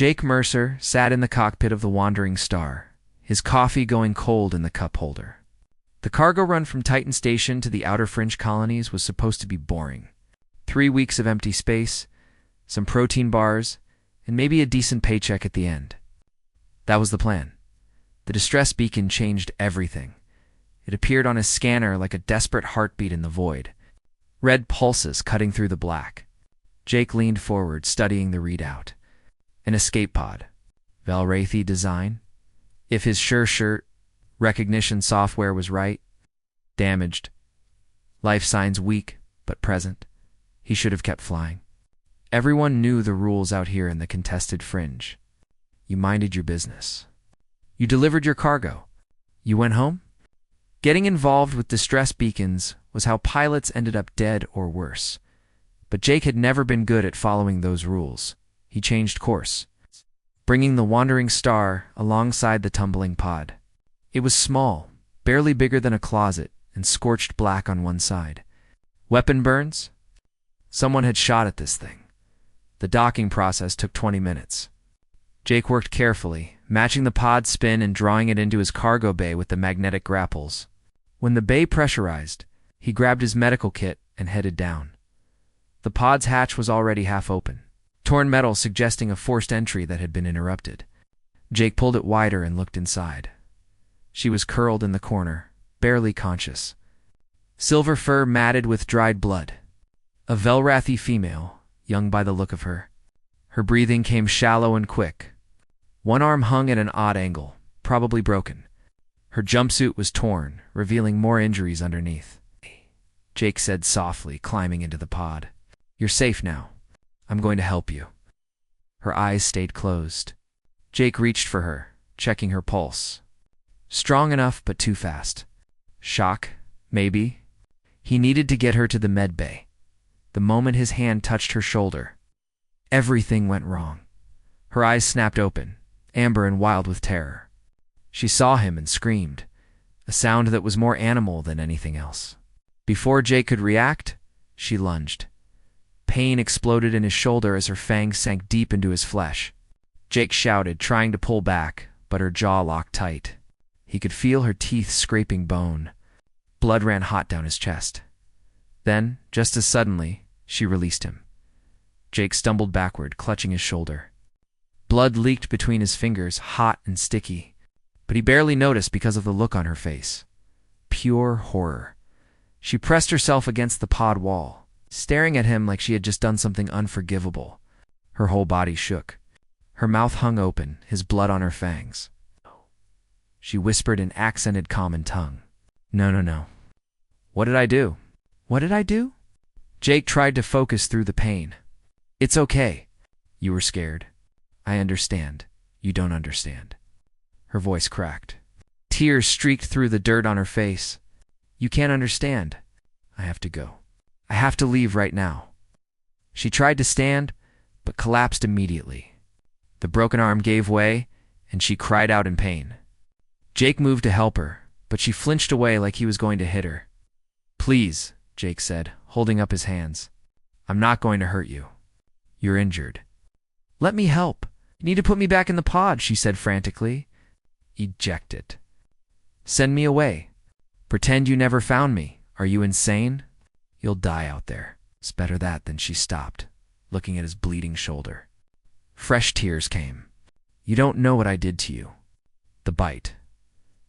Jake Mercer sat in the cockpit of the Wandering Star, his coffee going cold in the cup holder. The cargo run from Titan Station to the outer fringe colonies was supposed to be boring. 3 weeks of empty space, some protein bars, and maybe a decent paycheck at the end. That was the plan. The distress beacon changed everything. It appeared on his scanner like a desperate heartbeat in the void, red pulses cutting through the black. Jake leaned forward, studying the readout. An escape pod. Valwrathi design? If his sure recognition software was right. Damaged. Life signs weak, but present. He should have kept flying. Everyone knew the rules out here in the contested fringe. You minded your business. You delivered your cargo. You went home? Getting involved with distress beacons was how pilots ended up dead or worse. But Jake had never been good at following those rules. He changed course, bringing the Wandering Star alongside the tumbling pod. It was small, barely bigger than a closet, and scorched black on one side. Weapon burns? Someone had shot at this thing. The docking process took 20 minutes. Jake worked carefully, matching the pod's spin and drawing it into his cargo bay with the magnetic grapples. When the bay pressurized, he grabbed his medical kit and headed down. The pod's hatch was already half open, torn metal suggesting a forced entry that had been interrupted. Jake pulled it wider and looked inside. She was curled in the corner, barely conscious. Silver fur matted with dried blood. A Valwrathi female, young by the look of her. Her breathing came shallow and quick. One arm hung at an odd angle, probably broken. Her jumpsuit was torn, revealing more injuries underneath. Jake said softly, climbing into the pod. You're safe now. I'm going to help you. Her eyes stayed closed. Jake reached for her, checking her pulse. Strong enough, but too fast. Shock, maybe. He needed to get her to the med bay. The moment his hand touched her shoulder, everything went wrong. Her eyes snapped open, amber and wild with terror. She saw him and screamed, a sound that was more animal than anything else. Before Jake could react, she lunged. Pain exploded in his shoulder as her fangs sank deep into his flesh. Jake shouted, trying to pull back, but her jaw locked tight. He could feel her teeth scraping bone. Blood ran hot down his chest. Then, just as suddenly, she released him. Jake stumbled backward, clutching his shoulder. Blood leaked between his fingers, hot and sticky, but he barely noticed because of the look on her face. Pure horror. She pressed herself against the pod wall, staring at him like she had just done something unforgivable. Her whole body shook. Her mouth hung open, his blood on her fangs. She whispered in accented common tongue. No. What did I do? What did I do? Jake tried to focus through the pain. It's okay. You were scared. I understand. You don't understand. Her voice cracked. Tears streaked through the dirt on her face. You can't understand. I have to go. I have to leave right now. She tried to stand, but collapsed immediately. The broken arm gave way, and she cried out in pain. Jake moved to help her, but she flinched away like he was going to hit her. Please, Jake said, holding up his hands. I'm not going to hurt you. You're injured. Let me help. You need to put me back in the pod, she said frantically. Eject it. Send me away. Pretend you never found me. Are you insane? You'll die out there. It's better that than. She stopped, looking at his bleeding shoulder. Fresh tears came. You don't know what I did to you. The bite.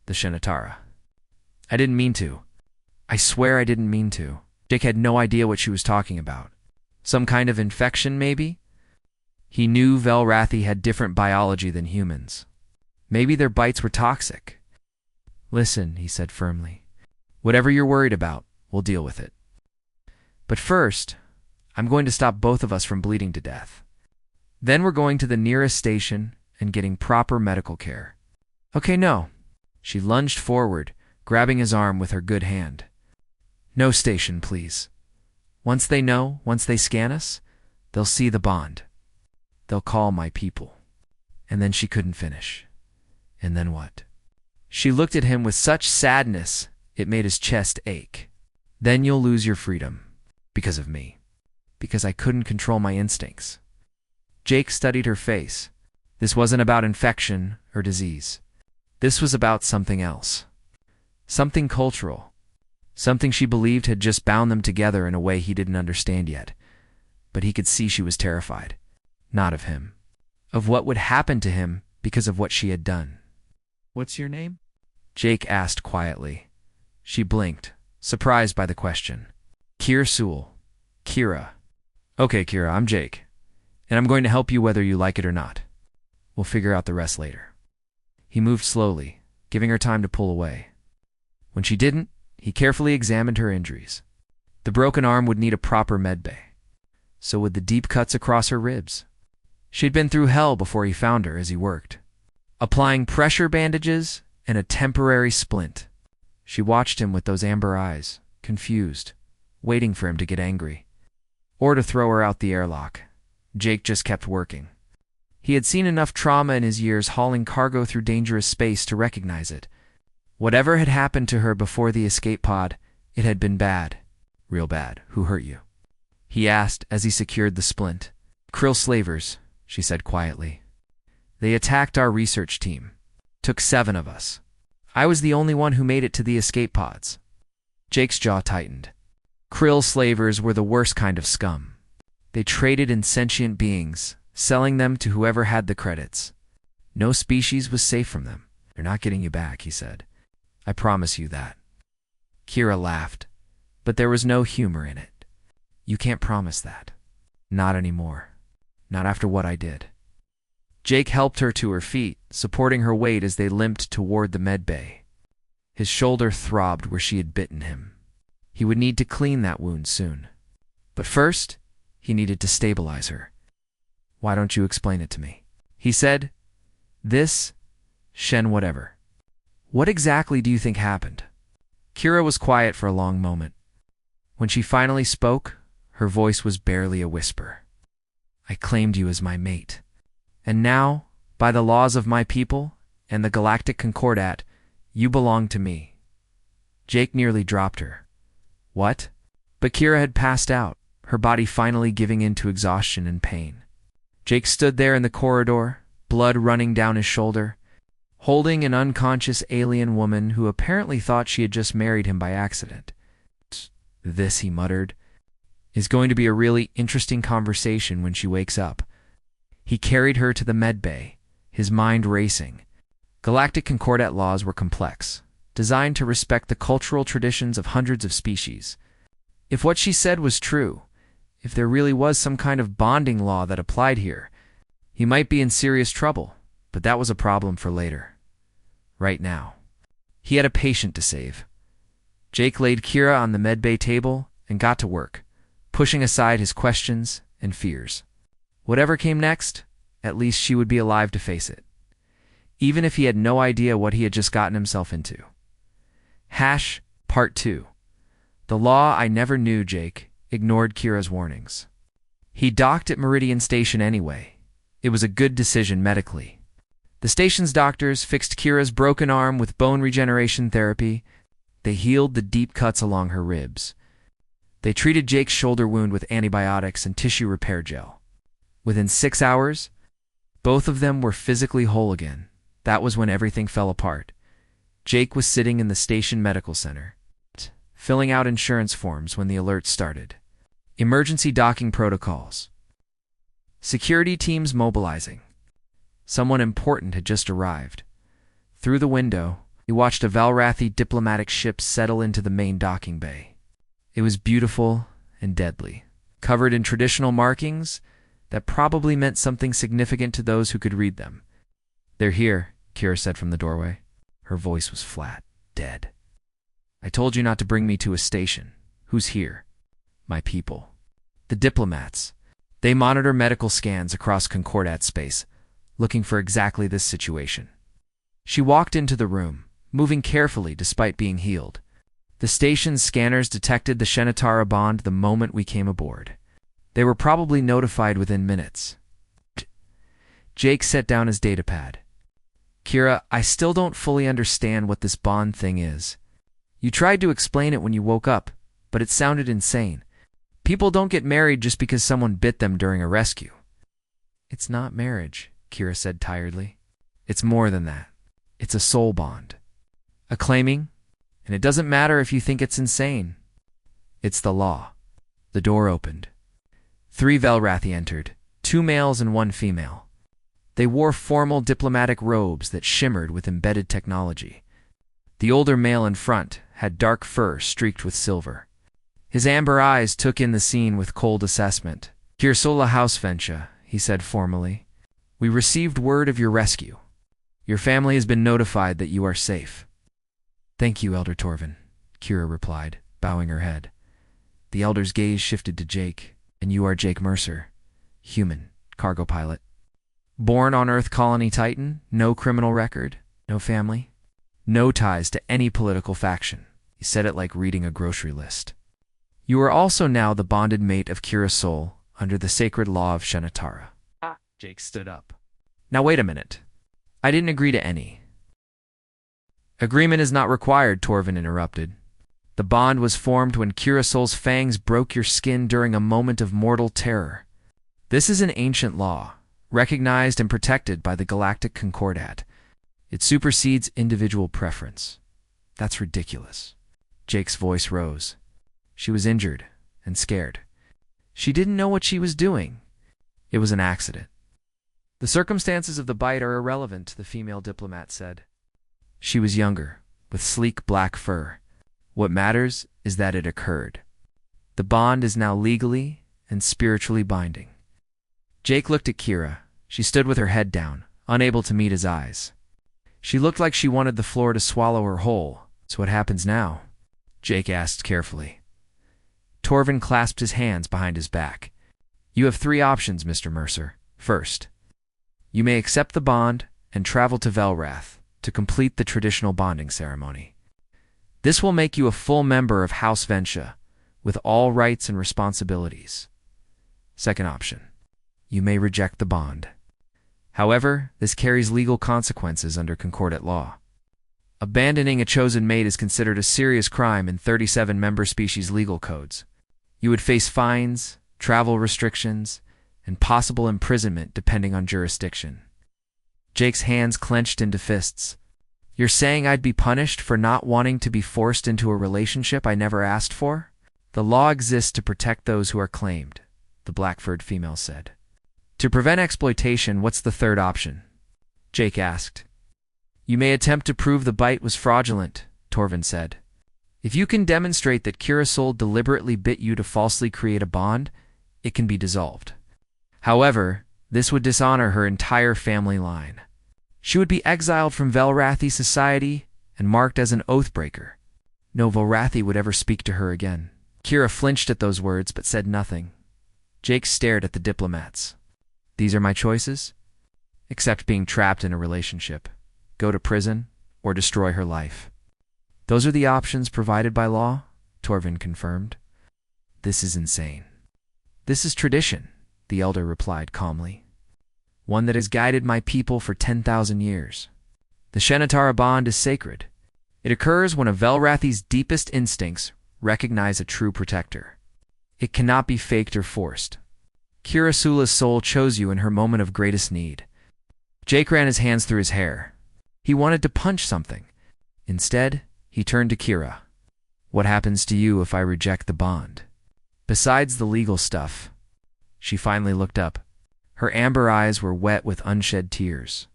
The Shinatara. I didn't mean to. I swear I didn't mean to. Jake had no idea what she was talking about. Some kind of infection, maybe? He knew Valwrathi had different biology than humans. Maybe their bites were toxic. Listen, he said firmly. Whatever you're worried about, we'll deal with it. But first, I'm going to stop both of us from bleeding to death. Then we're going to the nearest station and getting proper medical care. Okay, no. She lunged forward, grabbing his arm with her good hand. No station, please. Once they know, once they scan us, they'll see the bond. They'll call my people. And then she couldn't finish. And then what? She looked at him with such sadness, it made his chest ache. Then you'll lose your freedom. Because of me. Because I couldn't control my instincts. Jake studied her face. This wasn't about infection or disease. This was about something else. Something cultural. Something she believed had just bound them together in a way he didn't understand yet. But he could see she was terrified. Not of him. Of what would happen to him because of what she had done. What's your name? Jake asked quietly. She blinked, surprised by the question. Kira Sewell. Kira. Okay, Kira, I'm Jake. And I'm going to help you whether you like it or not. We'll figure out the rest later. He moved slowly, giving her time to pull away. When she didn't, he carefully examined her injuries. The broken arm would need a proper medbay. So would the deep cuts across her ribs. She'd been through hell before he found her as he worked. Applying pressure bandages and a temporary splint. She watched him with those amber eyes, confused, waiting for him to get angry. Or to throw her out the airlock. Jake just kept working. He had seen enough trauma in his years hauling cargo through dangerous space to recognize it. Whatever had happened to her before the escape pod, it had been bad. Real bad. Who hurt you? He asked as he secured the splint. Krill slavers, she said quietly. They attacked our research team. Took 7 of us. I was the only one who made it to the escape pods. Jake's jaw tightened. Krill slavers were the worst kind of scum. They traded in sentient beings, selling them to whoever had the credits. No species was safe from them. They're not getting you back, he said. I promise you that. Kira laughed, but there was no humor in it. You can't promise that. Not anymore. Not after what I did. Jake helped her to her feet, supporting her weight as they limped toward the medbay. His shoulder throbbed where she had bitten him. He would need to clean that wound soon. But first, he needed to stabilize her. Why don't you explain it to me? He said. This, Shen whatever. What exactly do you think happened? Kira was quiet for a long moment. When she finally spoke, her voice was barely a whisper. I claimed you as my mate. And now, by the laws of my people and the Galactic Concordat, you belong to me. Jake nearly dropped her. What? But Kira had passed out, her body finally giving in to exhaustion and pain. Jake stood there in the corridor, blood running down his shoulder, holding an unconscious alien woman who apparently thought she had just married him by accident. This, he muttered, is going to be a really interesting conversation when she wakes up. He carried her to the medbay, his mind racing. Galactic Concordat laws were complex, designed to respect the cultural traditions of hundreds of species. If what she said was true, if there really was some kind of bonding law that applied here, he might be in serious trouble, but that was a problem for later. Right now. He had a patient to save. Jake laid Kira on the medbay table and got to work, pushing aside his questions and fears. Whatever came next, at least she would be alive to face it. Even if he had no idea what he had just gotten himself into. Part 2. The law I never knew. Jake ignored Kira's warnings. He docked at Meridian Station anyway. It was a good decision medically. The station's doctors fixed Kira's broken arm with bone regeneration therapy. They healed the deep cuts along her ribs. They treated Jake's shoulder wound with antibiotics and tissue repair gel. Within 6 hours, both of them were physically whole again. That was when everything fell apart. Jake was sitting in the station medical center, filling out insurance forms when the alert started. Emergency docking protocols. Security teams mobilizing. Someone important had just arrived. Through the window, he watched a Valrathi diplomatic ship settle into the main docking bay. It was beautiful and deadly, covered in traditional markings that probably meant something significant to those who could read them. They're here, Kira said from the doorway. Her voice was flat, dead. I told you not to bring me to a station. Who's here? My people. The diplomats. They monitor medical scans across Concordat space, looking for exactly this situation. She walked into the room, moving carefully despite being healed. The station's scanners detected the Shenatara bond the moment we came aboard. They were probably notified within minutes. Jake set down his datapad. Kira, I still don't fully understand what this bond thing is. You tried to explain it when you woke up, but it sounded insane. People don't get married just because someone bit them during a rescue. It's not marriage, Kira said tiredly. It's more than that. It's a soul bond. A claiming, and it doesn't matter if you think it's insane. It's the law. The door opened. 3 Velrathi entered, 2 males and 1 female. They wore formal diplomatic robes that shimmered with embedded technology. The older male in front had dark fur streaked with silver. His amber eyes took in the scene with cold assessment. Kirsola Hausventia, he said formally. We received word of your rescue. Your family has been notified that you are safe. Thank you, Elder Torvin, Kira replied, bowing her head. The elder's gaze shifted to Jake. And you are Jake Mercer, human, cargo pilot. Born on Earth Colony Titan, no criminal record, no family, no ties to any political faction. He said it like reading a grocery list. You are also now the bonded mate of Kira Sol under the sacred law of Shenatara. Jake stood up. Now wait a minute. I didn't agree to any. Agreement is not required, Torvin interrupted. The bond was formed when Kira Sol's fangs broke your skin during a moment of mortal terror. This is an ancient law, recognized and protected by the Galactic Concordat. It supersedes individual preference. That's ridiculous. Jake's voice rose. She was injured and scared. She didn't know what she was doing. It was an accident. The circumstances of the bite are irrelevant, the female diplomat said. She was younger, with sleek black fur. What matters is that it occurred. The bond is now legally and spiritually binding. Jake looked at Kira. She stood with her head down, unable to meet his eyes. She looked like she wanted the floor to swallow her whole. So what happens now? Jake asked carefully. Torvin clasped his hands behind his back. You have 3 options, Mr. Mercer. First, you may accept the bond and travel to Velrath to complete the traditional bonding ceremony. This will make you a full member of House Ventia, with all rights and responsibilities. Second option, you may reject the bond. However, this carries legal consequences under Concordat law. Abandoning a chosen mate is considered a serious crime in 37 member species legal codes. You would face fines, travel restrictions, and possible imprisonment depending on jurisdiction. Jake's hands clenched into fists. You're saying I'd be punished for not wanting to be forced into a relationship I never asked for? The law exists to protect those who are claimed, the black-furred female said. To prevent exploitation, what's the third option? Jake asked. You may attempt to prove the bite was fraudulent, Torvin said. If you can demonstrate that Kira Sol deliberately bit you to falsely create a bond, it can be dissolved. However, this would dishonor her entire family line. She would be exiled from Velrathi society and marked as an oathbreaker. No Velrathi would ever speak to her again. Kira flinched at those words but said nothing. Jake stared at the diplomats. These are my choices? Except being trapped in a relationship, go to prison, or destroy her life. Those are the options provided by law, Torvin confirmed. This is insane. This is tradition, the elder replied calmly. One that has guided my people for 10,000 years. The Shenatara bond is sacred. It occurs when a Velrathi's deepest instincts recognize a true protector. It cannot be faked or forced. Kira Sula's soul chose you in her moment of greatest need. Jake ran his hands through his hair. He wanted to punch something. Instead, he turned to Kira. What happens to you if I reject the bond? Besides the legal stuff. She finally looked up. Her amber eyes were wet with unshed tears.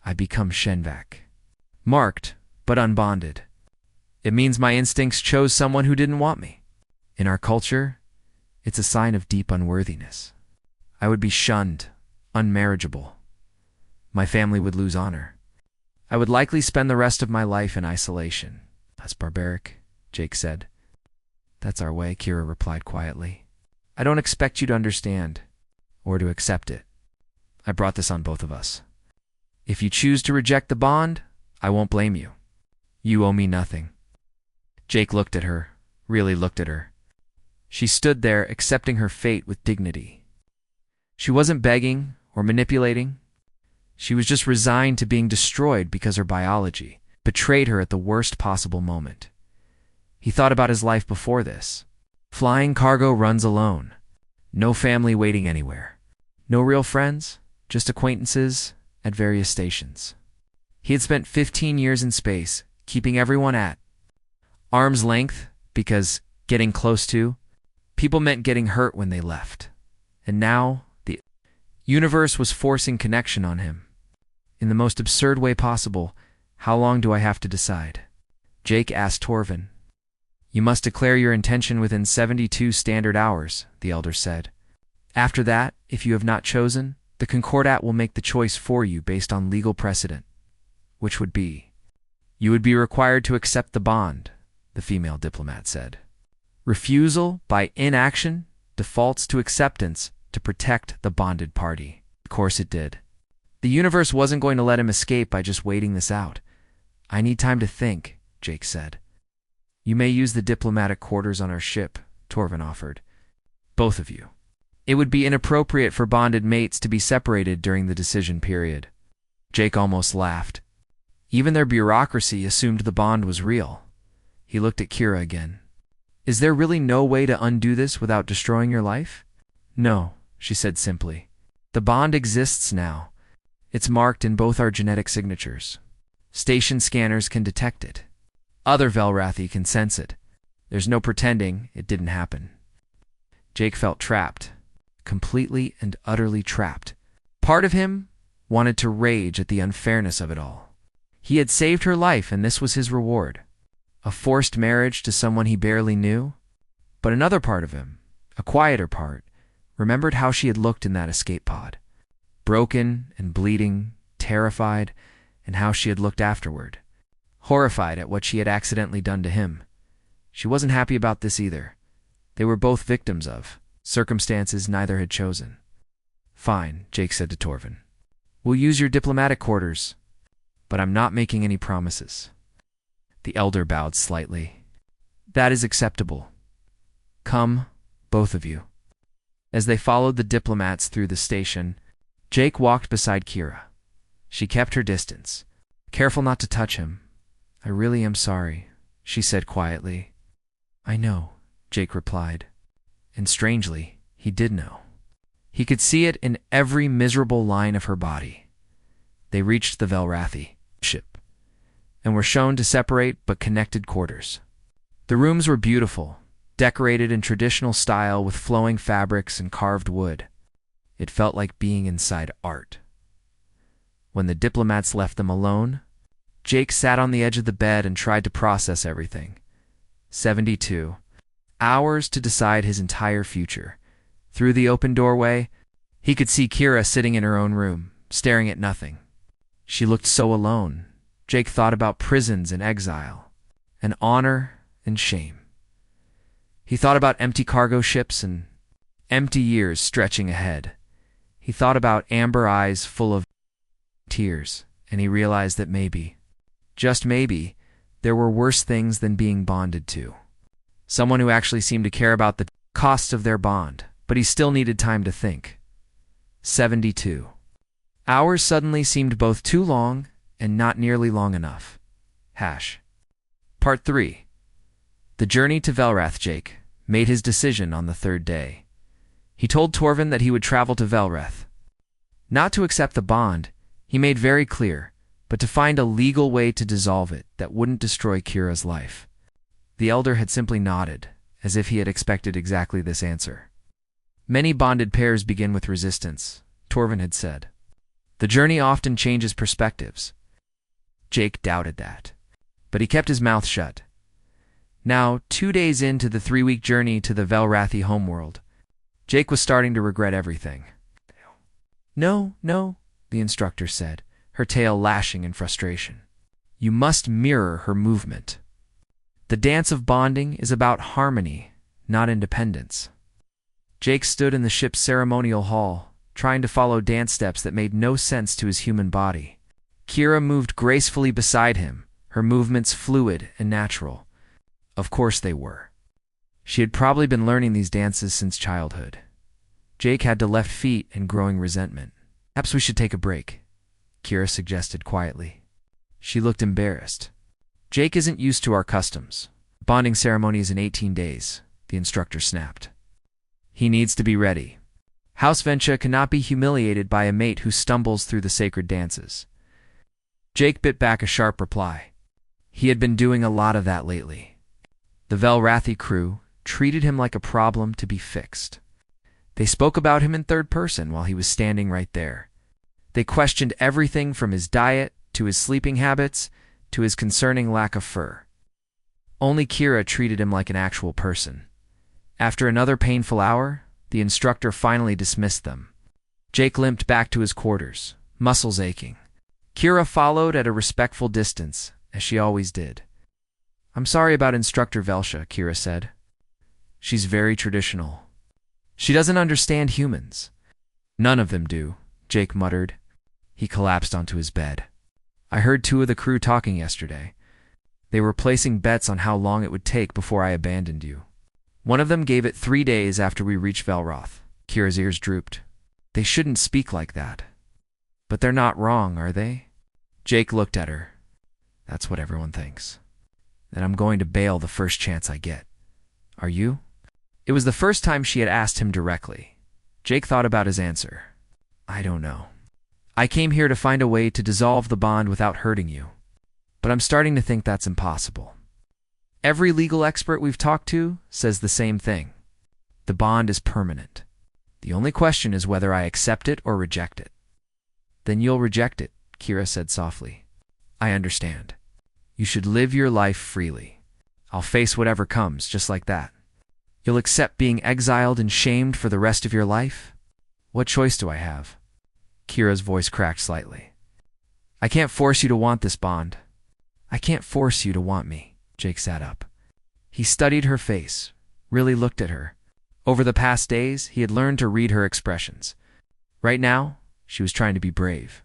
I become Shenvak. Marked, but unbonded. It means my instincts chose someone who didn't want me. In our culture, it's a sign of deep unworthiness. I would be shunned, unmarriageable. My family would lose honor. I would likely spend the rest of my life in isolation. That's barbaric, Jake said. That's our way, Kira replied quietly. I don't expect you to understand, or to accept it. I brought this on both of us. If you choose to reject the bond, I won't blame you. You owe me nothing. Jake looked at her, really looked at her. She stood there accepting her fate with dignity. She wasn't begging or manipulating. She was just resigned to being destroyed because her biology betrayed her at the worst possible moment. He thought about his life before this. Flying cargo runs alone. No family waiting anywhere. No real friends. just acquaintances at various stations. He had spent 15 years in space, keeping everyone at arm's length because getting close to people meant getting hurt when they left. And now the universe was forcing connection on him. In the most absurd way possible. How long do I have to decide? Jake asked Torvin. You must declare your intention within 72 standard hours, the elder said. After that, if you have not chosen, the Concordat will make the choice for you based on legal precedent, which would be, you would be required to accept the bond, the female diplomat said. Refusal by inaction defaults to acceptance to protect the bonded party. Of course it did. The universe wasn't going to let him escape by just waiting this out. I need time to think, Jake said. You may use the diplomatic quarters on our ship, Torvin offered. Both of you. It would be inappropriate for bonded mates to be separated during the decision period. Jake almost laughed. Even their bureaucracy assumed the bond was real. He looked at Kira again. Is there really no way to undo this without destroying your life? No, she said simply. The bond exists now. It's marked in both our genetic signatures. Station scanners can detect it. Other Velrathi can sense it. There's no pretending it didn't happen. Jake felt trapped. Completely and utterly trapped. Part of him wanted to rage at the unfairness of it all. He had saved her life, and this was his reward. A forced marriage to someone he barely knew. But another part of him, a quieter part, remembered how she had looked in that escape pod. Broken and bleeding, terrified, and how she had looked afterward. Horrified at what she had accidentally done to him. She wasn't happy about this either. They were both victims of circumstances neither had chosen. Fine, Jake said to Torvin. We'll use your diplomatic quarters, but I'm not making any promises. The elder bowed slightly. That is acceptable. Come, both of you. As they followed the diplomats through the station, Jake walked beside Kira. She kept her distance, careful not to touch him. I really am sorry, she said quietly. I know, Jake replied. And strangely, he did know. He could see it in every miserable line of her body. They reached the Velrathi ship and were shown to separate but connected quarters. The rooms were beautiful, decorated in traditional style with flowing fabrics and carved wood. It felt like being inside art. When the diplomats left them alone, Jake sat on the edge of the bed and tried to process everything. 72 hours to decide his entire future. Through the open doorway, he could see Kira sitting in her own room, staring at nothing. She looked so alone. Jake thought about prisons and exile, and honor and shame. He thought about empty cargo ships and empty years stretching ahead. He thought about amber eyes full of tears, and he realized that maybe, just maybe, there were worse things than being bonded to. Someone who actually seemed to care about the costs of their bond, but he still needed time to think. 72 hours suddenly seemed both too long and not nearly long enough. Part 3. The journey to Velrath. Jake made his decision on the third day. He told Torvin that he would travel to Velrath. Not to accept the bond, he made very clear, but to find a legal way to dissolve it that wouldn't destroy Kira's life. The elder had simply nodded, as if he had expected exactly this answer. Many bonded pairs begin with resistance, Torvin had said. The journey often changes perspectives. Jake doubted that, but he kept his mouth shut. Now, 2 days into the 3-week journey to the Velrathi homeworld, Jake was starting to regret everything. No, the instructor said, her tail lashing in frustration. You must mirror her movement. The dance of bonding is about harmony, not independence. Jake stood in the ship's ceremonial hall, trying to follow dance steps that made no sense to his human body. Kira moved gracefully beside him, her movements fluid and natural. Of course they were. She had probably been learning these dances since childhood. Jake had to left feet and growing resentment. Perhaps we should take a break, Kira suggested quietly. She looked embarrassed. Jake isn't used to our customs. Bonding ceremony is in 18 days, the instructor snapped. He needs to be ready. House Venture cannot be humiliated by a mate who stumbles through the sacred dances. Jake bit back a sharp reply. He had been doing a lot of that lately. The Velrathi crew treated him like a problem to be fixed. They spoke about him in third person while he was standing right there. They questioned everything from his diet to his sleeping habits to his concerning lack of fur. Only Kira treated him like an actual person. After another painful hour, the instructor finally dismissed them. Jake limped back to his quarters, muscles aching. Kira followed at a respectful distance, as she always did. "I'm sorry about Instructor Velsha," Kira said. "She's very traditional. She doesn't understand humans." "None of them do," Jake muttered. He collapsed onto his bed. "I heard 2 of the crew talking yesterday. They were placing bets on how long it would take before I abandoned you. One of them gave it 3 days after we reached Velroth." Kira's ears drooped. "They shouldn't speak like that." "But they're not wrong, are they?" Jake looked at her. "That's what everyone thinks. That I'm going to bail the first chance I get. Are you?" It was the first time she had asked him directly. Jake thought about his answer. "I don't know. I came here to find a way to dissolve the bond without hurting you. But I'm starting to think that's impossible. Every legal expert we've talked to says the same thing. The bond is permanent. The only question is whether I accept it or reject it." "Then you'll reject it," Kira said softly. "I understand. You should live your life freely. I'll face whatever comes, just like that. You'll accept being exiled and shamed for the rest of your life? What choice do I have?" Kira's voice cracked slightly. "I can't force you to want this bond. I can't force you to want me." Jake sat up. He studied her face, really looked at her. Over the past days, he had learned to read her expressions. Right now, she was trying to be brave,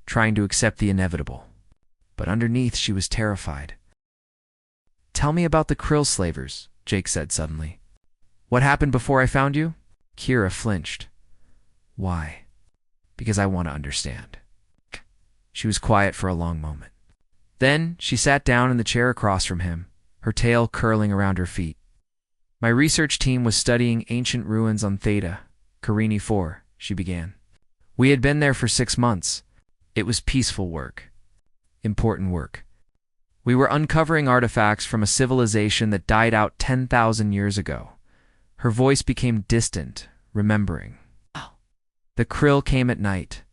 trying to accept the inevitable. But underneath, she was terrified. "Tell me about the krill slavers," Jake said suddenly. "What happened before I found you?" Kira flinched. "Why?" "Because I want to understand." She was quiet for a long moment. Then she sat down in the chair across from him, her tail curling around her feet. "My research team was studying ancient ruins on Theta, Carini 4, she began. "We had been there for 6 months. It was peaceful work. Important work. We were uncovering artifacts from a civilization that died out 10,000 years ago." Her voice became distant, remembering. "The krill came at night.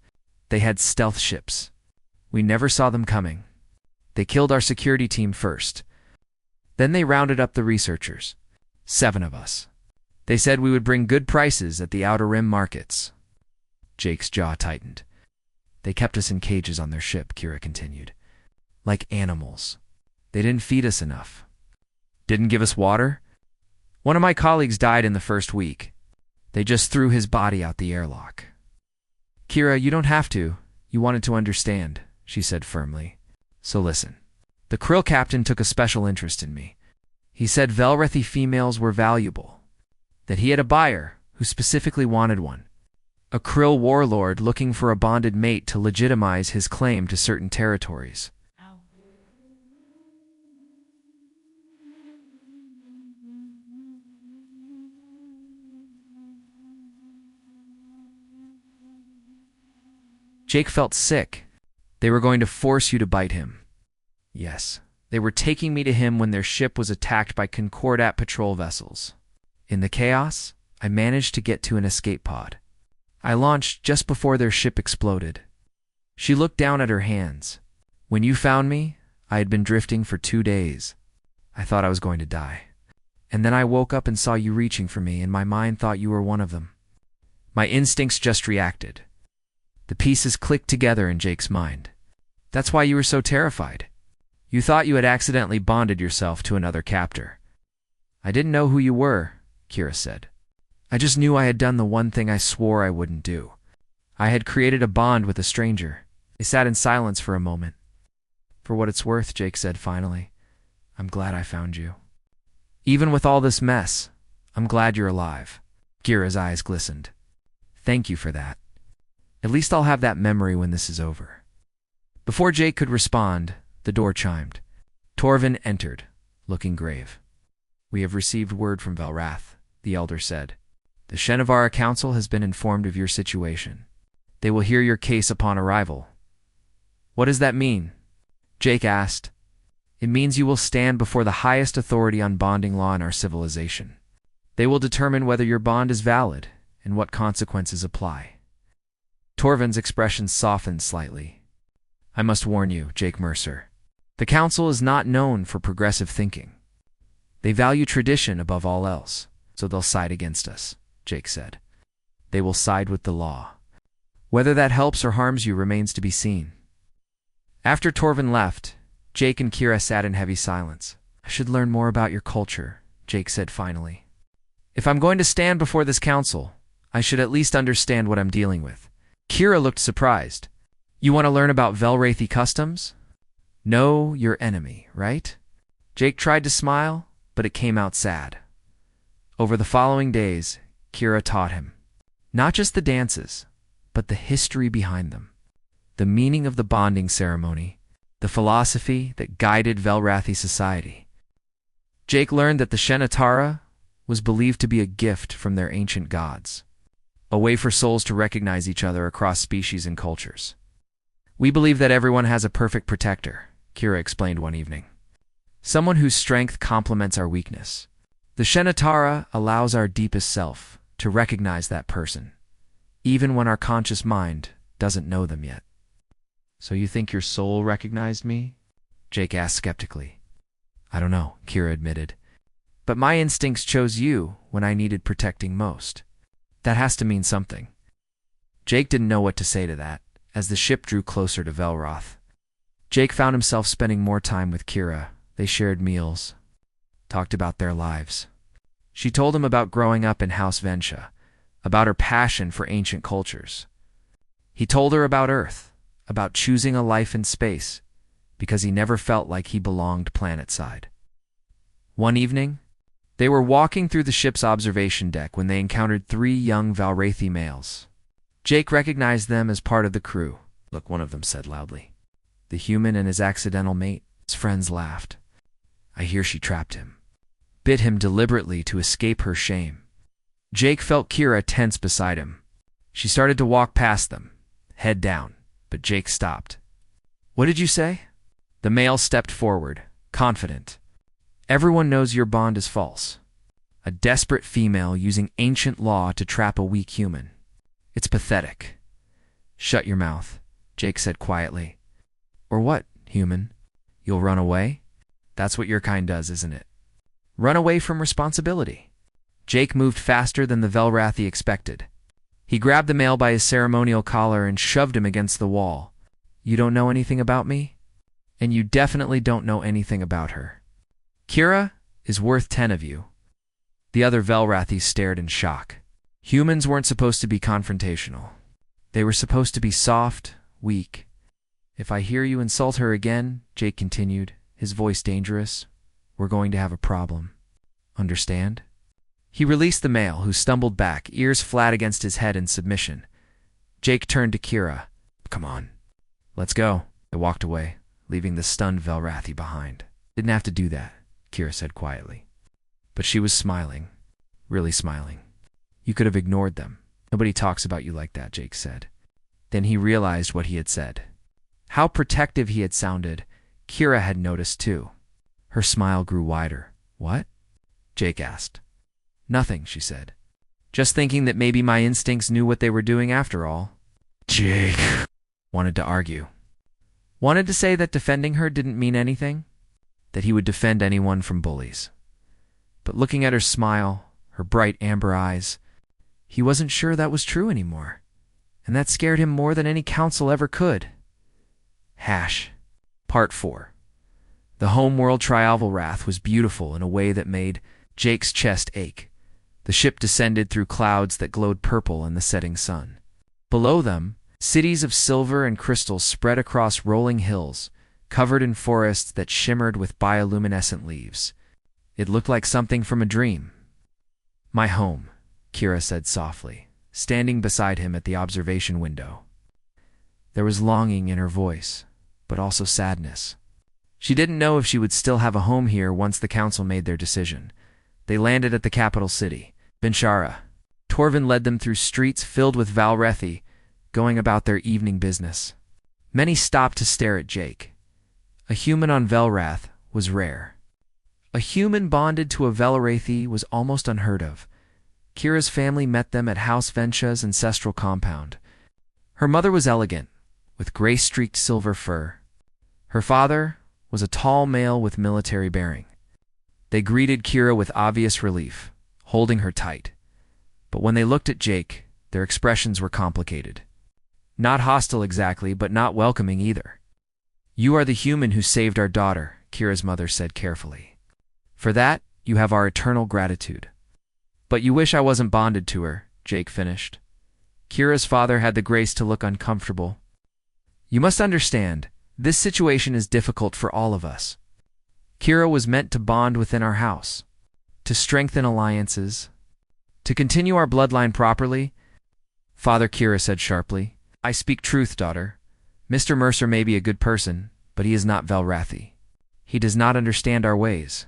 They had stealth ships. We never saw them coming. They killed our security team first. Then they rounded up the researchers. 7 of us. They said we would bring good prices at the Outer Rim markets." Jake's jaw tightened. "They kept us in cages on their ship," Kira continued. "Like animals. They didn't feed us enough. Didn't give us water. One of my colleagues died in the first week. They just threw his body out the airlock." "Kira, you don't have to. You wanted to understand," she said firmly. "So listen. The krill captain took a special interest in me. He said Velrethi females were valuable. That he had a buyer who specifically wanted one. A krill warlord looking for a bonded mate to legitimize his claim to certain territories." Jake felt sick. "They were going to force you to bite him." "Yes. They were taking me to him when their ship was attacked by Concordat patrol vessels. In the chaos, I managed to get to an escape pod. I launched just before their ship exploded." She looked down at her hands. "When you found me, I had been drifting for 2 days. I thought I was going to die. And then I woke up and saw you reaching for me, and my mind thought you were one of them. My instincts just reacted." The pieces clicked together in Jake's mind. "That's why you were so terrified. You thought you had accidentally bonded yourself to another captor." "I didn't know who you were," Kira said. "I just knew I had done the one thing I swore I wouldn't do. I had created a bond with a stranger." They sat in silence for a moment. "For what it's worth," Jake said finally, "I'm glad I found you. Even with all this mess, I'm glad you're alive." Kira's eyes glistened. "Thank you for that. At least I'll have that memory when this is over." Before Jake could respond, the door chimed. Torvin entered, looking grave. "We have received word from Velrath," the elder said. The Shenavara Council has been informed of your situation. They will hear your case upon arrival. What does that mean? Jake asked. It means you will stand before the highest authority on bonding law in our civilization. They will determine whether your bond is valid and what consequences apply. Torvin's expression softened slightly. I must warn you, Jake Mercer. The Council is not known for progressive thinking. They value tradition above all else, so they'll side against us, Jake said. They will side with the law. Whether that helps or harms you remains to be seen. After Torvin left, Jake and Kira sat in heavy silence. I should learn more about your culture, Jake said finally. If I'm going to stand before this council, I should at least understand what I'm dealing with. Kira looked surprised. You want to learn about Velwrathi customs? Know your enemy, right? Jake tried to smile, but it came out sad. Over the following days, Kira taught him. Not just the dances, but the history behind them. The meaning of the bonding ceremony, the philosophy that guided Velwrathi society. Jake learned that the Shenatara was believed to be a gift from their ancient gods, a way for souls to recognize each other across species and cultures. We believe that everyone has a perfect protector, Kira explained one evening. Someone whose strength complements our weakness. The Shenatara allows our deepest self to recognize that person, even when our conscious mind doesn't know them yet. So you think your soul recognized me? Jake asked skeptically. I don't know, Kira admitted. But my instincts chose you when I needed protecting most. That has to mean something. Jake didn't know what to say to that, as the ship drew closer to Velroth. Jake found himself spending more time with Kira. They shared meals, talked about their lives. She told him about growing up in House Vensha, about her passion for ancient cultures. He told her about Earth, about choosing a life in space, because he never felt like he belonged planet-side. One evening, they were walking through the ship's observation deck when they encountered 3 young Velwrathi males. Jake recognized them as part of the crew. Look, one of them said loudly. The human and his accidental mate. His friends laughed. I hear she trapped him. Bit him deliberately to escape her shame. Jake felt Kira tense beside him. She started to walk past them, head down, but Jake stopped. What did you say? The male stepped forward, confident. Everyone knows your bond is false. A desperate female using ancient law to trap a weak human. It's pathetic. Shut your mouth, Jake said quietly. Or what, human? You'll run away? That's what your kind does, isn't it? Run away from responsibility. Jake moved faster than the Velwrathi expected. He grabbed the male by his ceremonial collar and shoved him against the wall. You don't know anything about me? And you definitely don't know anything about her. Kira is worth 10 of you. The other Velwrathi stared in shock. Humans weren't supposed to be confrontational. They were supposed to be soft, weak. If I hear you insult her again, Jake continued, his voice dangerous, we're going to have a problem. Understand? He released the male, who stumbled back, ears flat against his head in submission. Jake turned to Kira. Come on. Let's go. They walked away, leaving the stunned Velwrathi behind. Didn't have to do that, Kira said quietly. But she was smiling. Really smiling. You could have ignored them. Nobody talks about you like that, Jake said. Then he realized what he had said. How protective he had sounded, Kira had noticed too. Her smile grew wider. What? Jake asked. Nothing, she said. Just thinking that maybe my instincts knew what they were doing after all. Jake wanted to argue. Wanted to say that defending her didn't mean anything, that he would defend anyone from bullies. But looking at her smile, her bright amber eyes, he wasn't sure that was true anymore, and that scared him more than any council ever could. Part 4. The homeworld Trialvalrath was beautiful in a way that made Jake's chest ache. The ship descended through clouds that glowed purple in the setting sun. Below them, cities of silver and crystal spread across rolling hills, covered in forests that shimmered with bioluminescent leaves. It looked like something from a dream. My home, Kira said softly, standing beside him at the observation window. There was longing in her voice, but also sadness. She didn't know if she would still have a home here once the council made their decision. They landed at the capital city, Binshara. Torvin led them through streets filled with Valrethi, going about their evening business. Many stopped to stare at Jake. A human on Velrath was rare. A human bonded to a Velrethi was almost unheard of. Kira's family met them at House Vensha's ancestral compound. Her mother was elegant, with gray-streaked silver fur. Her father was a tall male with military bearing. They greeted Kira with obvious relief, holding her tight. But when they looked at Jake, their expressions were complicated. Not hostile exactly, but not welcoming either. "You are the human who saved our daughter," Kira's mother said carefully. "For that, you have our eternal gratitude." "But you wish I wasn't bonded to her," Jake finished. Kira's father had the grace to look uncomfortable. "You must understand, this situation is difficult for all of us. Kira was meant to bond within our house, to strengthen alliances, to continue our bloodline properly." Father Kira said sharply, "I speak truth, daughter. Mr. Mercer may be a good person, but he is not Velrathi. He does not understand our ways.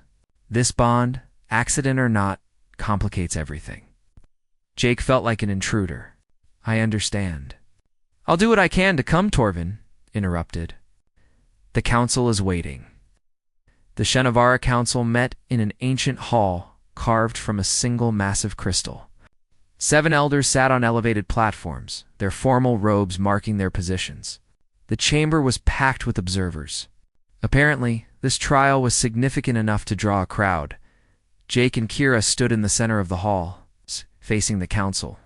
This bond, accident or not, complicates everything." Jake felt like an intruder. "I understand." "I'll do what I can to come," Torvin interrupted. "The council is waiting." The Shenavara Council met in an ancient hall carved from a single massive crystal. 7 elders sat on elevated platforms, their formal robes marking their positions. The chamber was packed with observers. Apparently, this trial was significant enough to draw a crowd. Jake and Kira stood in the center of the hall, facing the council.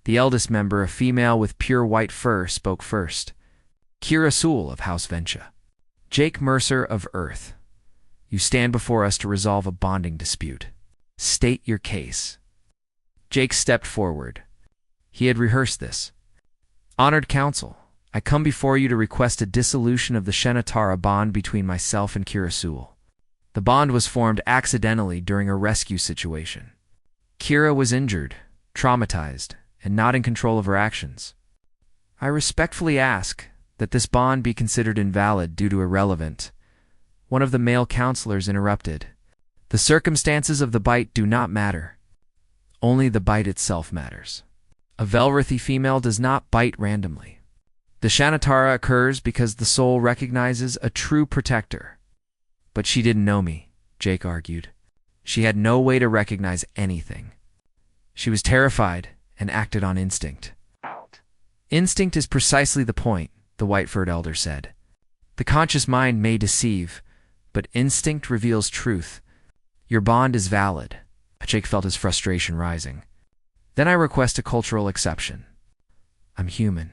The eldest member, a female with pure white fur, spoke first. "Kira Sewell of House Vensha. Jake Mercer of Earth. You stand before us to resolve a bonding dispute. State your case." Jake stepped forward. He had rehearsed this. "Honored Council, I come before you to request a dissolution of the Shenatara bond between myself and Kira Sewell. The bond was formed accidentally during a rescue situation. Kira was injured, traumatized, and not in control of her actions. I respectfully ask that this bond be considered invalid due to irrelevant." One of the male counselors interrupted. "The circumstances of the bite do not matter. Only the bite itself matters. A Velrethi female does not bite randomly. The Shanatara occurs because the soul recognizes a true protector." "But she didn't know me," Jake argued. "She had no way to recognize anything. She was terrified and acted on instinct." "Instinct is precisely the point," the white-furred elder said. "The conscious mind may deceive, but instinct reveals truth. Your bond is valid." Jake felt his frustration rising. "Then I request a cultural exception. I'm human.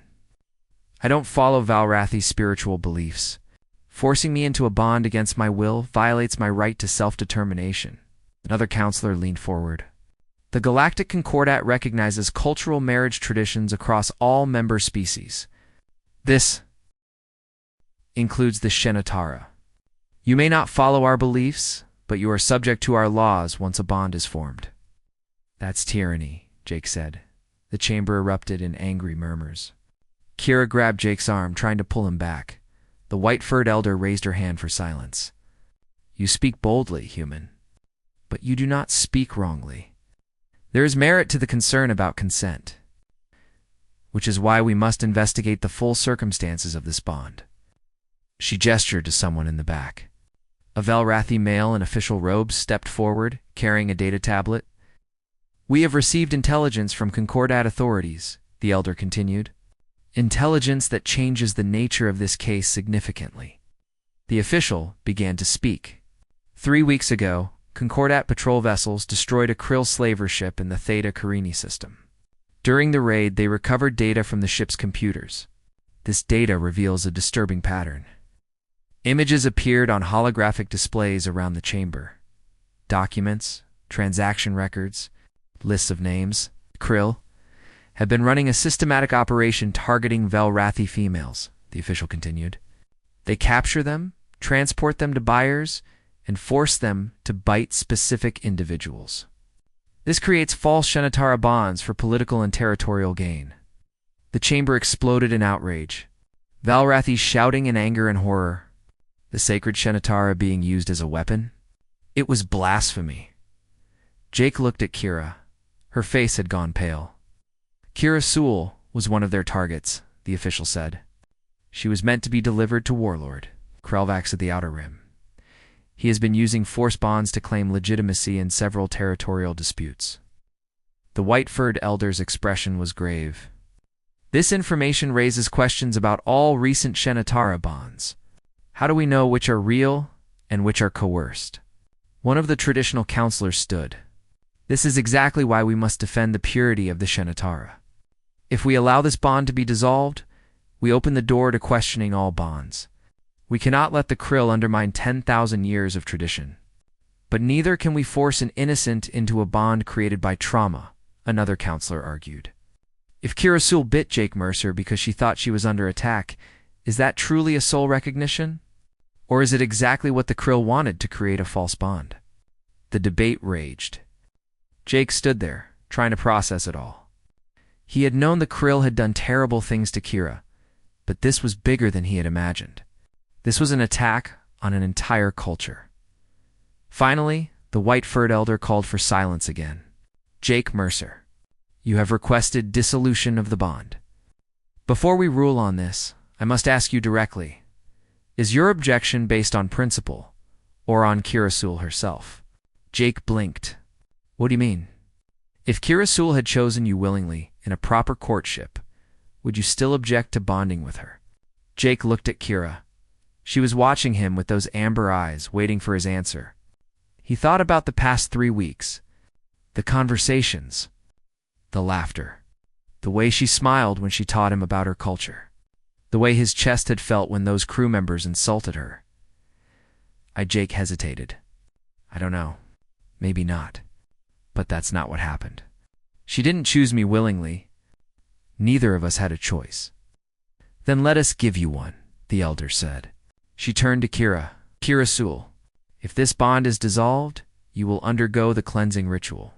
I don't follow Valrathi's spiritual beliefs. Forcing me into a bond against my will violates my right to self-determination." Another counselor leaned forward. "The Galactic Concordat recognizes cultural marriage traditions across all member species. This includes the Shenatara. You may not follow our beliefs, but you are subject to our laws once a bond is formed." "That's tyranny," Jake said. The chamber erupted in angry murmurs. Kira grabbed Jake's arm, trying to pull him back. The white-furred elder raised her hand for silence. "You speak boldly, human, but you do not speak wrongly. There is merit to the concern about consent, which is why we must investigate the full circumstances of this bond." She gestured to someone in the back. A Velrathi male in official robes stepped forward, carrying a data tablet. "We have received intelligence from Concordat authorities," the elder continued. "Intelligence that changes the nature of this case significantly." The official began to speak. 3 weeks ago, Concordat patrol vessels destroyed a Krill slaver ship in the Theta Carini system. During the raid, they recovered data from the ship's computers. This data reveals a disturbing pattern. Images appeared on holographic displays around the chamber. Documents, transaction records, lists of names. Krill had been running a systematic operation targeting Velrathi females, the official continued. They capture them, transport them to buyers, and force them to bite specific individuals. This creates false Shenatara bonds for political and territorial gain. The chamber exploded in outrage. Valrathi shouting in anger and horror. The sacred Shenatara being used as a weapon? It was blasphemy. Jake looked at Kira. Her face had gone pale. Kira Sewell was one of their targets, the official said. She was meant to be delivered to Warlord Krelvax of the Outer Rim. He has been using force bonds to claim legitimacy in several territorial disputes. The white-furred elder's expression was grave. This information raises questions about all recent Shenatara bonds. How do we know which are real and which are coerced? One of the traditional counselors stood. This is exactly why we must defend the purity of the Shenatara. If we allow this bond to be dissolved, we open the door to questioning all bonds. We cannot let the Krill undermine 10,000 years of tradition. But neither can we force an innocent into a bond created by trauma, another counselor argued. If Kira Sewell bit Jake Mercer because she thought she was under attack, is that truly a soul recognition? Or is it exactly what the Krill wanted to create a false bond? The debate raged. Jake stood there, trying to process it all. He had known the Krill had done terrible things to Kira, but this was bigger than he had imagined. This was an attack on an entire culture. Finally, the white-furred elder called for silence again. Jake Mercer, you have requested dissolution of the bond. Before we rule on this, I must ask you directly, is your objection based on principle, or on Kira Sewell herself? Jake blinked. What do you mean? If Kira Sewell had chosen you willingly in a proper courtship, would you still object to bonding with her? Jake looked at Kira. She was watching him with those amber eyes, waiting for his answer. He thought about the past 3 weeks, the conversations, the laughter, the way she smiled when she taught him about her culture, the way his chest had felt when those crew members insulted her. Jake hesitated. I don't know. Maybe not. But that's not what happened. She didn't choose me willingly. Neither of us had a choice. Then let us give you one, the elder said. She turned to Kira Sewell. If this bond is dissolved, you will undergo the cleansing ritual.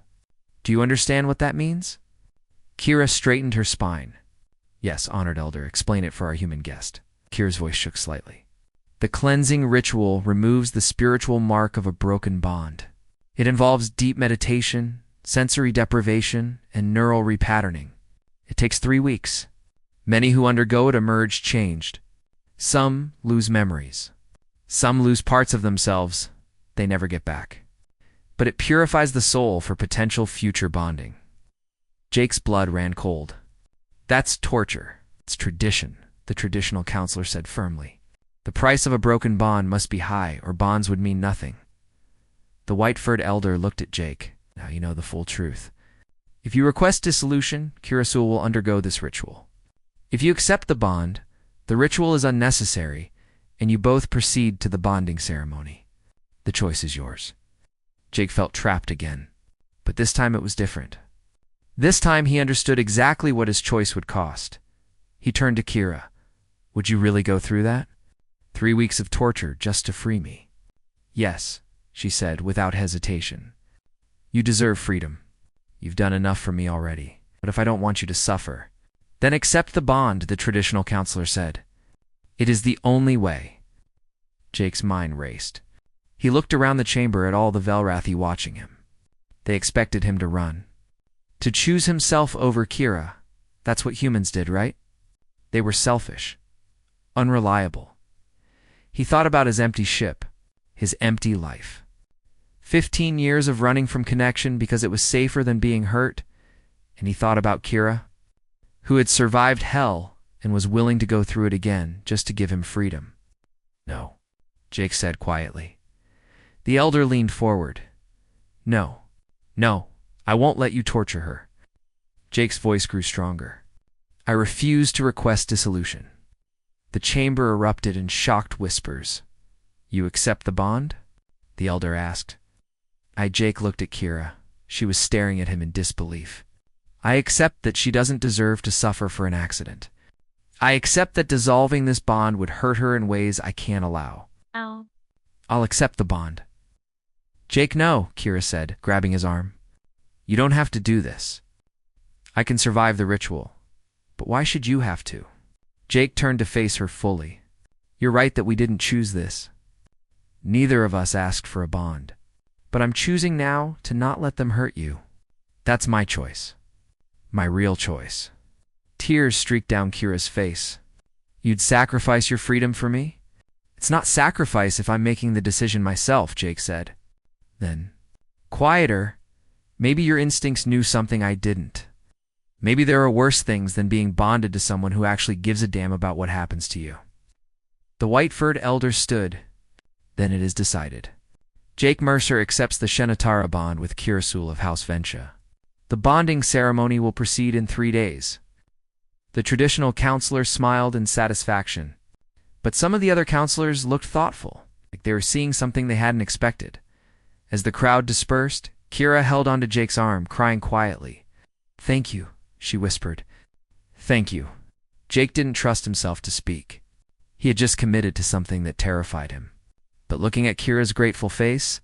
Do you understand what that means? Kira straightened her spine. Yes, honored elder, explain it for our human guest. Kira's voice shook slightly. The cleansing ritual removes the spiritual mark of a broken bond. It involves deep meditation, sensory deprivation, and neural repatterning. It takes 3 weeks. Many who undergo it emerge changed. Some lose memories. Some lose parts of themselves they never get back. But it purifies the soul for potential future bonding. Jake's blood ran cold. That's torture. It's tradition, the traditional counselor said firmly. The price of a broken bond must be high, or bonds would mean nothing. The white-furred elder looked at Jake. Now you know the full truth. If you request dissolution, Kira Sewell will undergo this ritual. If you accept the bond, the ritual is unnecessary, and you both proceed to the bonding ceremony. The choice is yours. Jake felt trapped again, but this time it was different. This time he understood exactly what his choice would cost. He turned to Kira. Would you really go through that? 3 weeks of torture just to free me? Yes, she said without hesitation. You deserve freedom. You've done enough for me already. But if I don't want you to suffer, then accept the bond, the traditional counselor said. It is the only way. Jake's mind raced. He looked around the chamber at all the Velrathi watching him. They expected him to run. To choose himself over Kira, that's what humans did, right? They were selfish, unreliable. He thought about his empty ship, his empty life. 15 years of running from connection because it was safer than being hurt, and he thought about Kira, who had survived hell and was willing to go through it again just to give him freedom. No, Jake said quietly. The elder leaned forward. No, I won't let you torture her. Jake's voice grew stronger. I refuse to request dissolution. The chamber erupted in shocked whispers. You accept the bond? The elder asked. Jake looked at Kira. She was staring at him in disbelief. I accept that she doesn't deserve to suffer for an accident. I accept that dissolving this bond would hurt her in ways I can't allow. Ow. I'll accept the bond. Jake, no, Kira said, grabbing his arm. You don't have to do this. I can survive the ritual. But why should you have to? Jake turned to face her fully. You're right that we didn't choose this. Neither of us asked for a bond. But I'm choosing now to not let them hurt you. That's my choice. My real choice. Tears streaked down Kira's face. You'd sacrifice your freedom for me? It's not sacrifice if I'm making the decision myself, Jake said. Then, quieter, maybe your instincts knew something I didn't. Maybe there are worse things than being bonded to someone who actually gives a damn about what happens to you. The white-furred elder stood. Then it is decided. Jake Mercer accepts the Shenatara bond with Kirasul of House Vensha. The bonding ceremony will proceed in 3 days. The traditional counselor smiled in satisfaction. But some of the other counselors looked thoughtful, like they were seeing something they hadn't expected. As the crowd dispersed, Kira held onto Jake's arm, crying quietly. "Thank you," she whispered. "Thank you." Jake didn't trust himself to speak. He had just committed to something that terrified him. But looking at Kira's grateful face,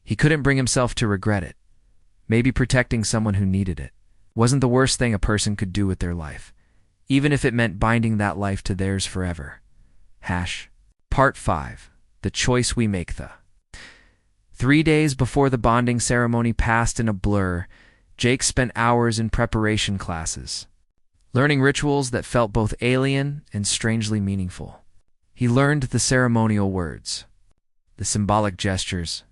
he couldn't bring himself to regret it. Maybe protecting someone who needed it wasn't the worst thing a person could do with their life, even if it meant binding that life to theirs forever. Part 5. The Choice We Make. 3 days before the bonding ceremony passed in a blur, Jake spent hours in preparation classes, learning rituals that felt both alien and strangely meaningful. He learned the ceremonial words, the symbolic gestures,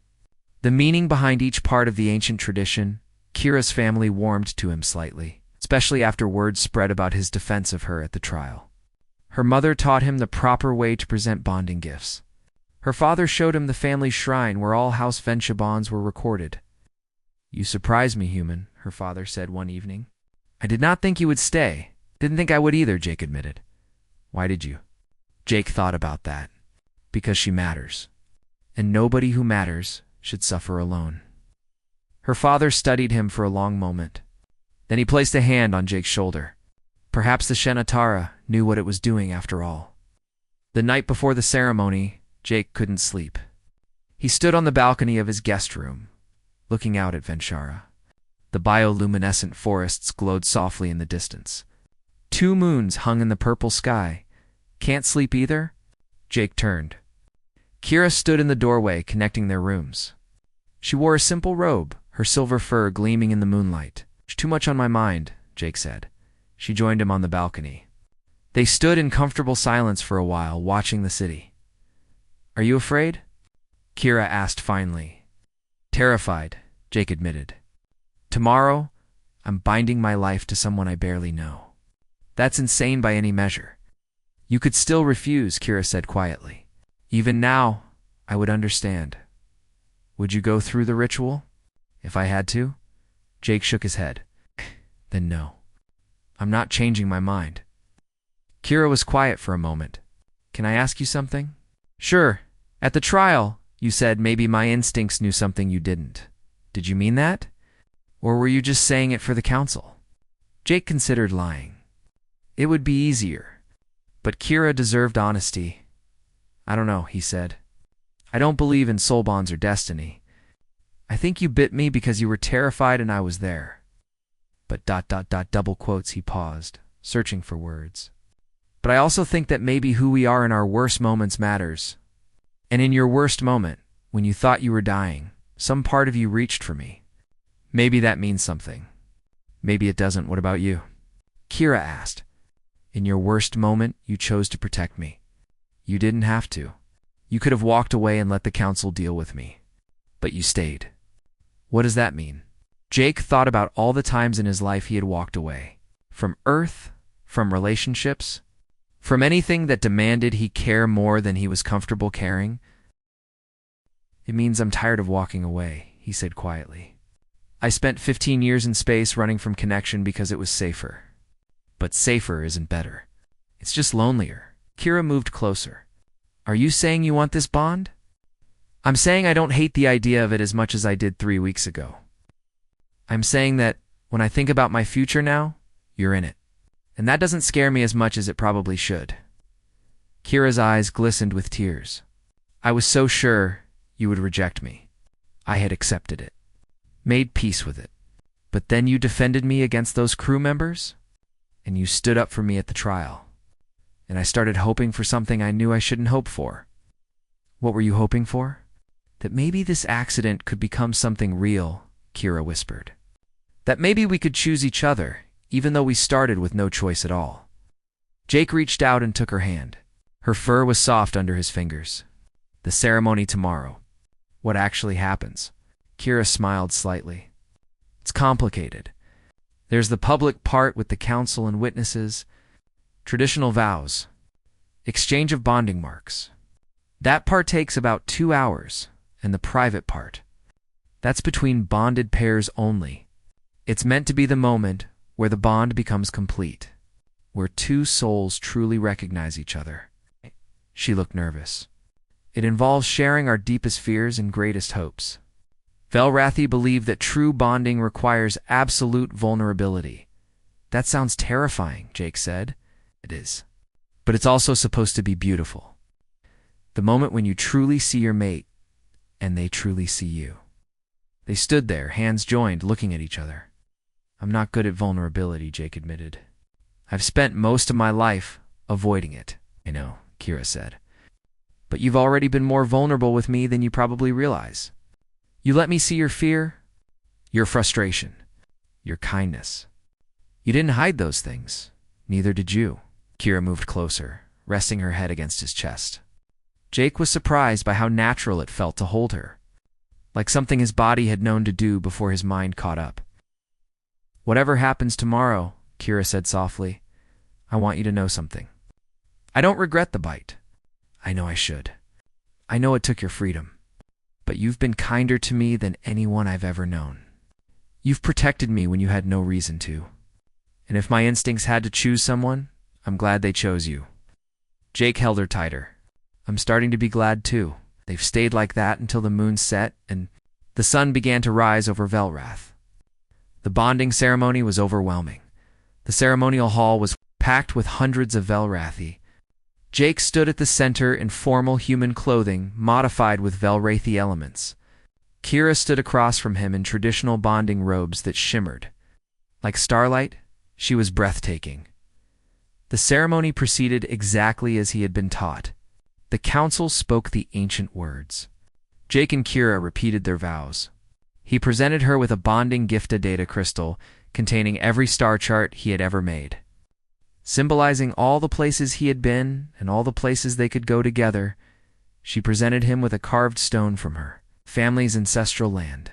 the meaning behind each part of the ancient tradition. Kira's family warmed to him slightly, especially after word spread about his defense of her at the trial. Her mother taught him the proper way to present bonding gifts. Her father showed him the family shrine where all House Vensha bonds were recorded. "You surprise me, human," her father said one evening. "I did not think you would stay." "Didn't think I would either," Jake admitted. "Why did you?" Jake thought about that. Because she matters. And nobody who matters should suffer alone. Her father studied him for a long moment. Then he placed a hand on Jake's shoulder. Perhaps the Shenatara knew what it was doing after all. The night before the ceremony, Jake couldn't sleep. He stood on the balcony of his guest room, looking out at Venshara. The bioluminescent forests glowed softly in the distance. 2 moons hung in the purple sky. Can't sleep either? Jake turned. Kira stood in the doorway connecting their rooms. She wore a simple robe, her silver fur gleaming in the moonlight. "Too much on my mind," Jake said. She joined him on the balcony. They stood in comfortable silence for a while, watching the city. "Are you afraid?" Kira asked finally. "Terrified," Jake admitted. "Tomorrow, I'm binding my life to someone I barely know. That's insane by any measure." "You could still refuse," Kira said quietly. "Even now, I would understand. Would you go through the ritual? If I had to?" Jake shook his head. "Then no. I'm not changing my mind." Kira was quiet for a moment. "Can I ask you something?" "Sure. At the trial, you said maybe my instincts knew something you didn't. Did you mean that? Or were you just saying it for the council?" Jake considered lying. It would be easier. But Kira deserved honesty. "I don't know," he said. "I don't believe in soul bonds or destiny. I think you bit me because you were terrified and I was there." But ... double quotes, he paused, searching for words. "But I also think that maybe who we are in our worst moments matters. And in your worst moment, when you thought you were dying, some part of you reached for me. Maybe that means something. Maybe it doesn't. What about you?" Kira asked. "In your worst moment, you chose to protect me. You didn't have to. You could have walked away and let the council deal with me. But you stayed. What does that mean?" Jake thought about all the times in his life he had walked away. From Earth, from relationships, from anything that demanded he care more than he was comfortable caring. "It means I'm tired of walking away," he said quietly. "I spent 15 years in space running from connection because it was safer. But safer isn't better. It's just lonelier." Kira moved closer. "Are you saying you want this bond?" "I'm saying I don't hate the idea of it as much as I did 3 weeks ago. I'm saying that when I think about my future now, you're in it. And that doesn't scare me as much as it probably should." Kira's eyes glistened with tears. "I was so sure you would reject me. I had accepted it, made peace with it. But then you defended me against those crew members, and you stood up for me at the trial. And I started hoping for something I knew I shouldn't hope for." "What were you hoping for?" "That maybe this accident could become something real," Kira whispered. That maybe we could choose each other, even though we started with no choice at all. Jake reached out and took her hand. Her fur was soft under his fingers. The ceremony tomorrow. What actually happens? Kira smiled slightly. It's complicated. There's the public part with the council and witnesses, traditional vows, exchange of bonding marks. That part takes about 2 hours, and the private part. That's between bonded pairs only. It's meant to be the moment where the bond becomes complete, where two souls truly recognize each other. She looked nervous. It involves sharing our deepest fears and greatest hopes. Velrathi believed that true bonding requires absolute vulnerability. That sounds terrifying, Jake said. It is. But it's also supposed to be beautiful. The moment when you truly see your mate, and they truly see you. They stood there, hands joined, looking at each other. I'm not good at vulnerability, Jake admitted. I've spent most of my life avoiding it. I know, Kira said. But you've already been more vulnerable with me than you probably realize. You let me see your fear, your frustration, your kindness. You didn't hide those things. Neither did you. Kira moved closer, resting her head against his chest. Jake was surprised by how natural it felt to hold her, like something his body had known to do before his mind caught up. Whatever happens tomorrow, Kira said softly, I want you to know something. I don't regret the bite. I know I should. I know it took your freedom. But you've been kinder to me than anyone I've ever known. You've protected me when you had no reason to. And if my instincts had to choose someone, I'm glad they chose you. Jake held her tighter. I'm starting to be glad too. They've stayed like that until the moon set and the sun began to rise over Velrath. The bonding ceremony was overwhelming. The ceremonial hall was packed with hundreds of Velrathi. Jake stood at the center in formal human clothing modified with Velrathi elements. Kira stood across from him in traditional bonding robes that shimmered. Like starlight, she was breathtaking. The ceremony proceeded exactly as he had been taught. The council spoke the ancient words. Jake and Kira repeated their vows. He presented her with a bonding gifta data crystal containing every star chart he had ever made. Symbolizing all the places he had been and all the places they could go together, she presented him with a carved stone from her family's ancestral land,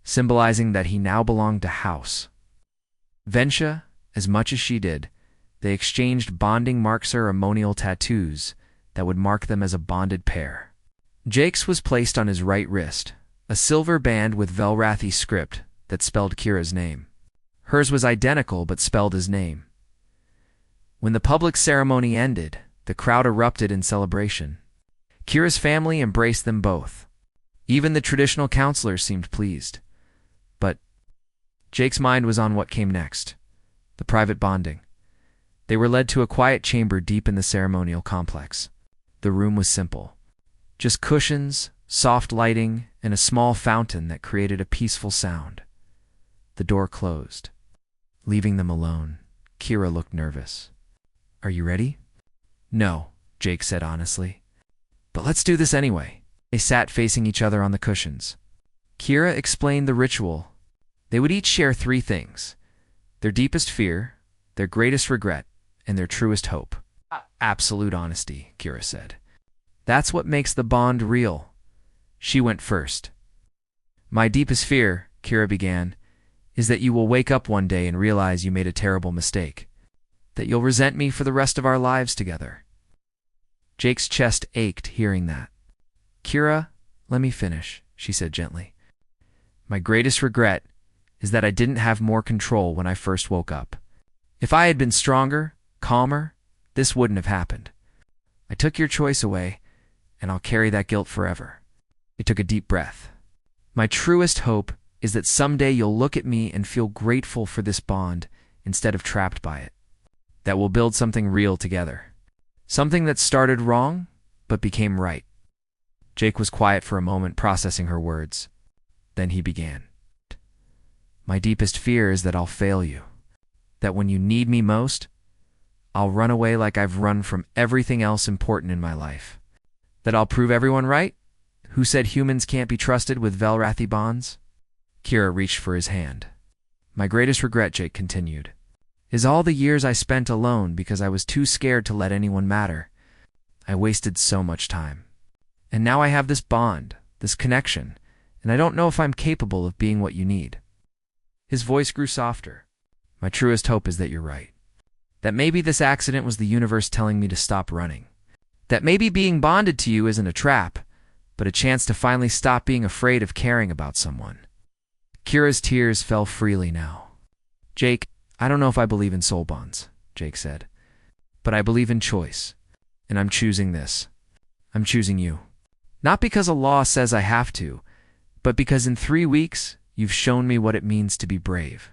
symbolizing that he now belonged to House. Vensha, as much as she did, they exchanged bonding mark ceremonial tattoos that would mark them as a bonded pair. Jake's was placed on his right wrist, a silver band with Velrathi script that spelled Kira's name. Hers was identical but spelled his name. When the public ceremony ended, the crowd erupted in celebration. Kira's family embraced them both. Even the traditional counselors seemed pleased. But Jake's mind was on what came next, the private bonding. They were led to a quiet chamber deep in the ceremonial complex. The room was simple. Just cushions, soft lighting, and a small fountain that created a peaceful sound. The door closed. Leaving them alone, Kira looked nervous. Are you ready? No, Jake said honestly. But let's do this anyway. They sat facing each other on the cushions. Kira explained the ritual. They would each share 3 things: their deepest fear, their greatest regret, and their truest hope. Absolute honesty, Kira said. That's what makes the bond real. She went first. My deepest fear, Kira began, is that you will wake up one day and realize you made a terrible mistake. That you'll resent me for the rest of our lives together. Jake's chest ached hearing that. Kira, let me finish, she said gently. My greatest regret is that I didn't have more control when I first woke up. If I had been stronger, calmer, this wouldn't have happened. I took your choice away, and I'll carry that guilt forever. He took a deep breath. My truest hope is that someday you'll look at me and feel grateful for this bond instead of trapped by it. That we'll build something real together. Something that started wrong, but became right. Jake was quiet for a moment, processing her words. Then he began. My deepest fear is that I'll fail you. That when you need me most, I'll run away like I've run from everything else important in my life. That I'll prove everyone right? Who said humans can't be trusted with Velrathi bonds? Kira reached for his hand. My greatest regret, Jake continued, is all the years I spent alone because I was too scared to let anyone matter. I wasted so much time. And now I have this bond, this connection, and I don't know if I'm capable of being what you need. His voice grew softer. My truest hope is that you're right. That maybe this accident was the universe telling me to stop running. That maybe being bonded to you isn't a trap, but a chance to finally stop being afraid of caring about someone. Kira's tears fell freely now. Jake, I don't know if I believe in soul bonds, Jake said, but I believe in choice, and I'm choosing this. I'm choosing you. Not because a law says I have to, but because in 3 weeks, you've shown me what it means to be brave.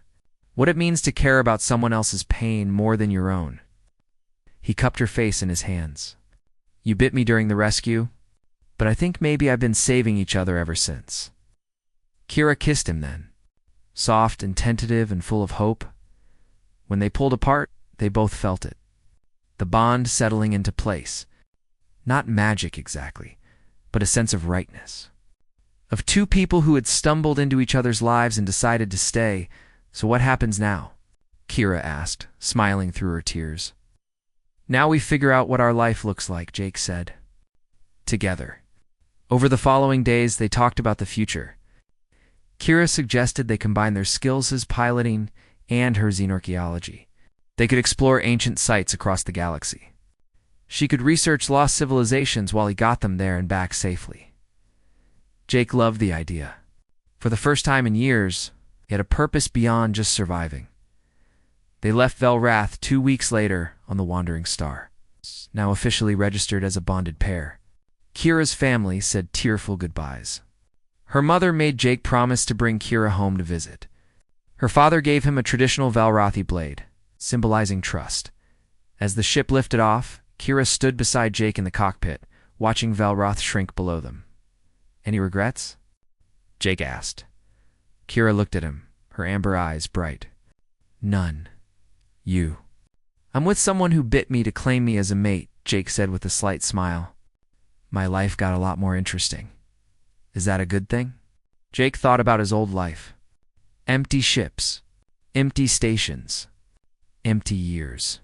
What it means to care about someone else's pain more than your own. He cupped her face in his hands. You bit me during the rescue, but I think maybe I've been saving each other ever since. Kira kissed him then, soft and tentative and full of hope. When they pulled apart, they both felt it. The bond settling into place. Not magic exactly, but a sense of rightness. Of two people who had stumbled into each other's lives and decided to stay. So what happens now? Kira asked, smiling through her tears. Now we figure out what our life looks like, Jake said. Together. Over the following days, they talked about the future. Kira suggested they combine their skills as piloting and her xenorchaeology. They could explore ancient sites across the galaxy. She could research lost civilizations while he got them there and back safely. Jake loved the idea. For the first time in years, he had a purpose beyond just surviving. They left Velrath 2 weeks later on the Wandering Star, now officially registered as a bonded pair. Kira's family said tearful goodbyes. Her mother made Jake promise to bring Kira home to visit. Her father gave him a traditional Valrathi blade, symbolizing trust. As the ship lifted off, Kira stood beside Jake in the cockpit, watching Valroth shrink below them. Any regrets? Jake asked. Kira looked at him, her amber eyes bright. None. You. I'm with someone who bit me to claim me as a mate, Jake said with a slight smile. My life got a lot more interesting. Is that a good thing? Jake thought about his old life. Empty ships. Empty stations. Empty years.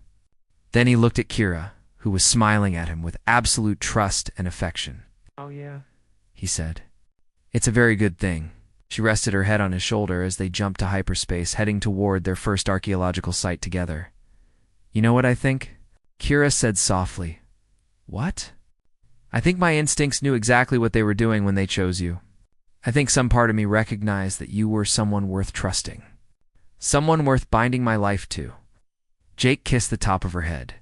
Then he looked at Kira, who was smiling at him with absolute trust and affection. Oh yeah, he said. It's a very good thing. She rested her head on his shoulder as they jumped to hyperspace, heading toward their first archaeological site together. You know what I think? Kira said softly. What? I think my instincts knew exactly what they were doing when they chose you. I think some part of me recognized that you were someone worth trusting. Someone worth binding my life to. Jake kissed the top of her head.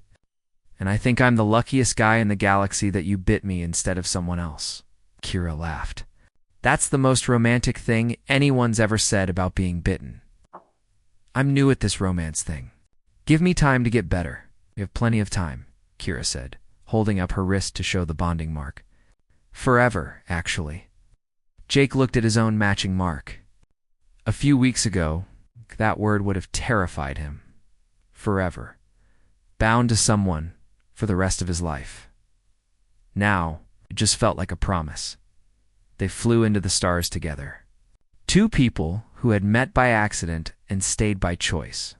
And I think I'm the luckiest guy in the galaxy that you bit me instead of someone else. Kira laughed. That's the most romantic thing anyone's ever said about being bitten. I'm new at this romance thing. Give me time to get better. We have plenty of time, Kira said, holding up her wrist to show the bonding mark. Forever, actually. Jake looked at his own matching mark. A few weeks ago, that word would have terrified him. Forever. Bound to someone for the rest of his life. Now, it just felt like a promise. They flew into the stars together. Two people who had met by accident and stayed by choice.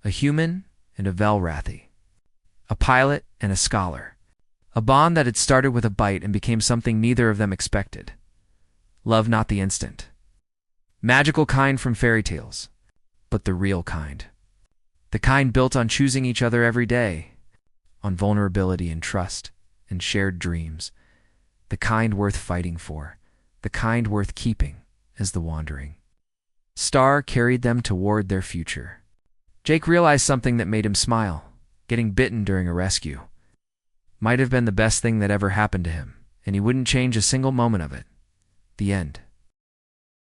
A human and a Velrathi. A pilot and a scholar. A bond that had started with a bite and became something neither of them expected. Love not the instant. Magical kind from fairy tales, but the real kind. The kind built on choosing each other every day, on vulnerability and trust and shared dreams. The kind worth fighting for, the kind worth keeping as the wandering star carried them toward their future. Jake realized something that made him smile. Getting bitten during a rescue might have been the best thing that ever happened to him, and he wouldn't change a single moment of it. The end.